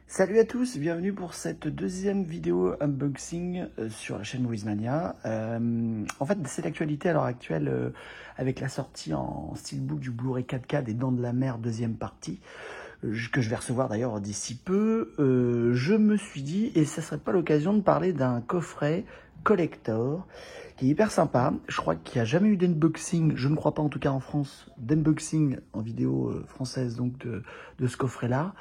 Salut à tous, bienvenue pour cette deuxième vidéo unboxing sur la chaîne Moviesmania. En fait, c'est l'actualité à l'heure actuelle avec la sortie en steelbook du Blu-ray 4K des Dents de la Mer, deuxième partie, que je vais recevoir d'ailleurs d'ici peu. Je me suis dit, et ça serait pas l'occasion de parler d'un coffret collector qui est hyper sympa. Je crois qu'il n'y a jamais eu d'unboxing, je ne crois pas en tout cas en France, d'unboxing en vidéo française donc de ce coffret-là.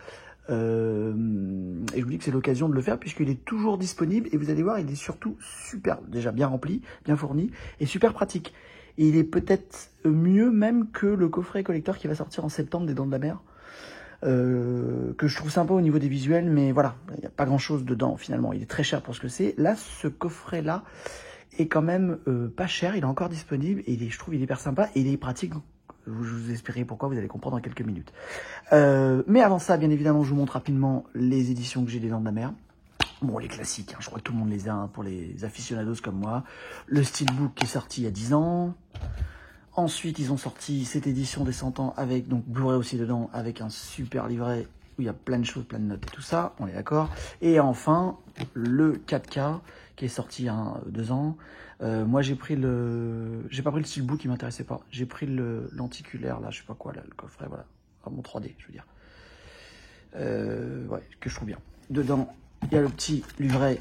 Et je vous dis que c'est l'occasion de le faire puisqu'il est toujours disponible et vous allez voir, il est surtout super, déjà bien rempli, bien fourni et super pratique. Et il est peut-être mieux même que le coffret collector qui va sortir en septembre des Dents de la Mer, que je trouve sympa au niveau des visuels, mais voilà, il n'y a pas grand-chose dedans finalement. Il est très cher pour ce que c'est. Là, ce coffret-là est quand même pas cher, il est encore disponible et je trouve il est hyper sympa et il est pratique. Je vous expliquerai pourquoi, vous allez comprendre dans quelques minutes. Mais avant ça, bien évidemment, je vous montre rapidement les éditions que j'ai des Dents de la Mer. Bon, les classiques, hein, je crois que tout le monde les a, hein, pour les aficionados comme moi. Le Steelbook qui est sorti il y a 10 ans. Ensuite, ils ont sorti cette édition des 100 ans avec, donc Blu-ray aussi dedans, avec un super livret où il y a plein de choses, plein de notes et tout ça, on est d'accord. Et enfin, le 4K qui est sorti il y a 2 ans. Moi, j'ai pris j'ai pas pris le steelbook, qui m'intéressait pas. J'ai pris lenticulaire, là, je sais pas quoi, là, le coffret, voilà. Enfin, mon 3D, je veux dire. Ouais, que je trouve bien. Dedans, il y a le petit livret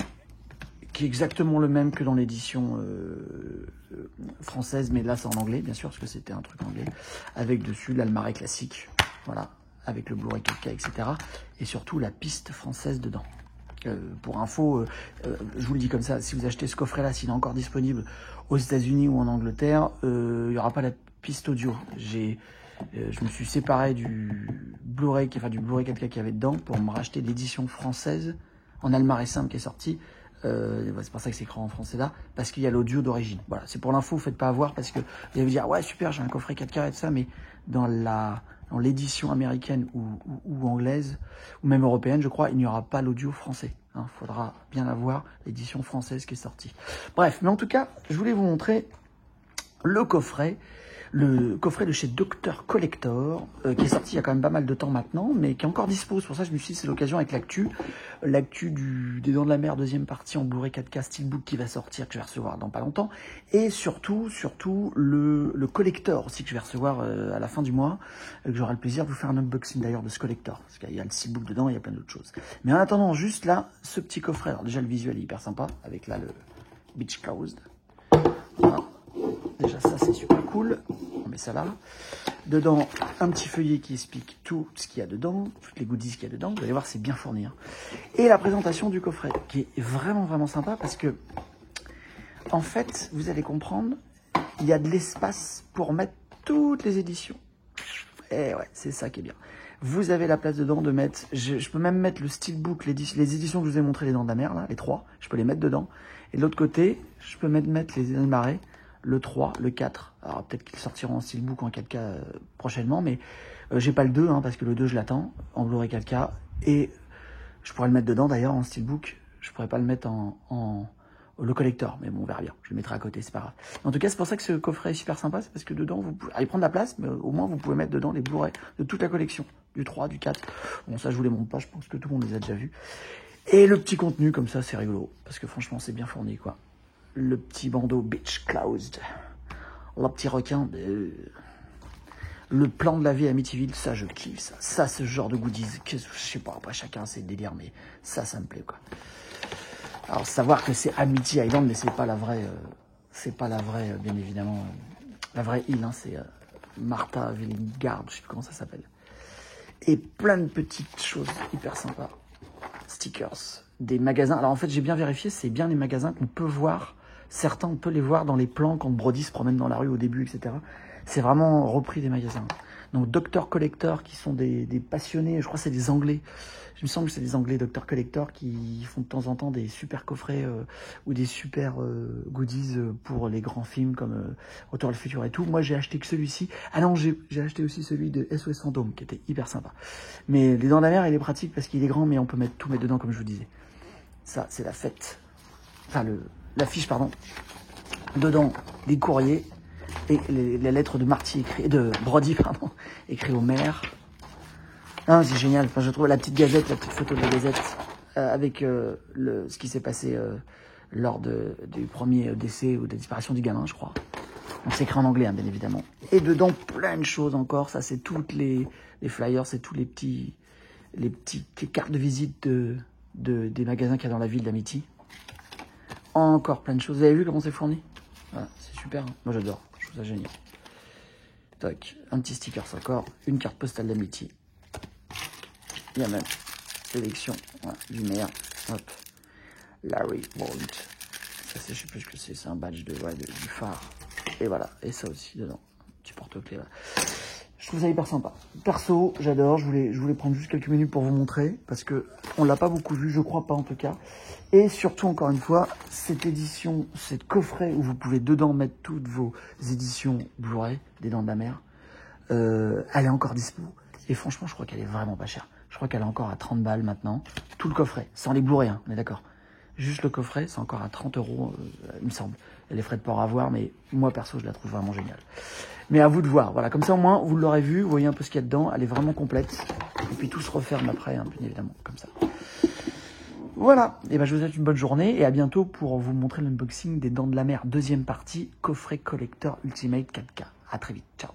qui est exactement le même que dans l'édition française, mais là, c'est en anglais, bien sûr, parce que c'était un truc anglais. Avec dessus l'Almaray classique, voilà, avec le Blu-ray 4K, etc. Et surtout la piste française dedans. Pour info, je vous le dis comme ça, si vous achetez ce coffret-là, s'il est encore disponible aux États-Unis ou en Angleterre, il n'y aura pas la piste audio. Je me suis séparé du Blu-ray 4K qu'il y avait dedans pour me racheter l'édition française en Almaray simple qui est sortie. C'est pour ça que c'est écrit en français là, parce qu'il y a l'audio d'origine. Voilà, c'est pour l'info, faites pas avoir, parce que vous allez vous dire, ouais, super, j'ai un coffret 4K et tout ça, mais dans l'édition américaine ou anglaise, ou même européenne, je crois, il n'y aura pas l'audio français. Il faudra bien avoir l'édition française qui est sortie. Bref, mais en tout cas, je voulais vous montrer le coffret de chez Dr Collector, qui est sorti il y a quand même pas mal de temps maintenant, mais qui est encore dispo. C'est pour ça que je me suis dit c'est l'occasion avec l'actu des Dents de la Mer, deuxième partie en Blu-ray 4K Steelbook qui va sortir, que je vais recevoir dans pas longtemps, et surtout le collector aussi que je vais recevoir à la fin du mois, que j'aurai le plaisir de vous faire un unboxing d'ailleurs de ce collector, parce qu'il y a le Steelbook dedans, il y a plein d'autres choses. Mais en attendant, juste là, ce petit coffret, alors déjà le visuel est hyper sympa, avec là le Beach Closed. Voilà. Déjà ça c'est super cool, on met ça là. Dedans un petit feuillet qui explique tout ce qu'il y a dedans, toutes les goodies qu'il y a dedans, vous allez voir c'est bien fourni. Et la présentation du coffret qui est vraiment sympa parce que en fait vous allez comprendre, il y a de l'espace pour mettre toutes les éditions. Et ouais, c'est ça qui est bien. Vous avez la place dedans de mettre, je peux même mettre le steelbook, les éditions que je vous ai montré, les Dents de la Mer, là, les 3, je peux les mettre dedans. Et de l'autre côté, je peux mettre les Almaray, le 3, le 4. Alors peut-être qu'ils sortiront en steelbook en 4K prochainement, mais j'ai pas le 2, parce que le 2 je l'attends en Blu-ray 4K. Et je pourrais le mettre dedans d'ailleurs en steelbook, je pourrais pas le mettre en le collector, mais bon, on verra bien. Je le mettrai à côté, c'est pas grave. En tout cas, c'est pour ça que ce coffret est super sympa, c'est parce que dedans, vous pouvez aller prendre la place, mais au moins, vous pouvez mettre dedans les Blu-ray de toute la collection, du 3, du 4. Bon, ça, je vous les montre pas, je pense que tout le monde les a déjà vus. Et le petit contenu, comme ça, c'est rigolo, parce que franchement, c'est bien fourni, quoi. Le petit bandeau Beach Closed, le petit requin, le plan de la vie à Amityville, ça, je kiffe, ça. Ça, ce genre de goodies, que, je sais pas, après, chacun, c'est le délire, mais ça me plaît, quoi. Alors, savoir que c'est Amity Island, mais c'est pas la vraie, bien évidemment, la vraie île, c'est Martha Villingard, je sais plus comment ça s'appelle. Et plein de petites choses hyper sympas. Stickers, des magasins. Alors, en fait, j'ai bien vérifié, c'est bien les magasins qu'on peut voir. Certains, on peut les voir dans les plans quand Brody se promène dans la rue au début, etc. C'est vraiment repris des magasins. Donc, Dr Collector, qui sont des passionnés, je crois que c'est des Anglais. Je me semble que c'est des Anglais, Dr Collector, qui font de temps en temps des super coffrets ou des super goodies pour les grands films comme Retour à le futur et tout. Moi, j'ai acheté que celui-ci. Ah non, j'ai acheté aussi celui de SOS Fantôme, qui était hyper sympa. Mais les Dents de la Mer, il est pratique parce qu'il est grand, mais on peut tout mettre dedans, comme je vous disais. Ça, c'est la fête. Enfin, l'affiche, pardon. Dedans, des courriers et les lettres de Brody, écrites au maire. Ah, c'est génial. Enfin, je trouve la petite gazette, la petite photo de la gazette, avec ce qui s'est passé lors du premier décès ou de la disparition du gamin, je crois. Donc c'est écrit en anglais, hein, bien évidemment. Et dedans, plein de choses encore. Ça, c'est toutes les flyers, c'est tous les petites cartes de visite des magasins qu'il y a dans la ville d'Amity. Encore plein de choses. Vous avez vu comment c'est fourni? Voilà, c'est super. Hein. Moi, j'adore. Je trouve ça génial. Tac, un petit sticker encore, une carte postale d'Amity. Il y a même l'élection du maire. Hop. Larry Ward. Ça, je sais plus ce que c'est. C'est un badge du phare. Et voilà. Et ça aussi dedans. Un petit porte-clés là. Je trouve ça hyper sympa. Perso, j'adore. Je voulais prendre juste quelques minutes pour vous montrer. Parce que on l'a pas beaucoup vu. Je crois pas en tout cas. Et surtout, encore une fois, cette édition, cette coffret où vous pouvez dedans mettre toutes vos éditions Blu-ray des Dents de la Mer. Elle est encore dispo. Et franchement, je crois qu'elle est vraiment pas chère. Je crois qu'elle est encore à 30 balles maintenant. Tout le coffret, sans les Blu-ray, hein, on est d'accord. Juste le coffret, c'est encore à 30 €, il me semble. Il y a les frais de port à voir, mais moi, perso, je la trouve vraiment géniale. Mais à vous de voir. Voilà, comme ça, au moins, vous l'aurez vu, vous voyez un peu ce qu'il y a dedans. Elle est vraiment complète. Et puis, tout se referme après, hein, bien évidemment, comme ça. Voilà. Et ben, je vous souhaite une bonne journée et à bientôt pour vous montrer l'unboxing des Dents de la Mer, deuxième partie, coffret collector Ultimate 4K. À très vite. Ciao.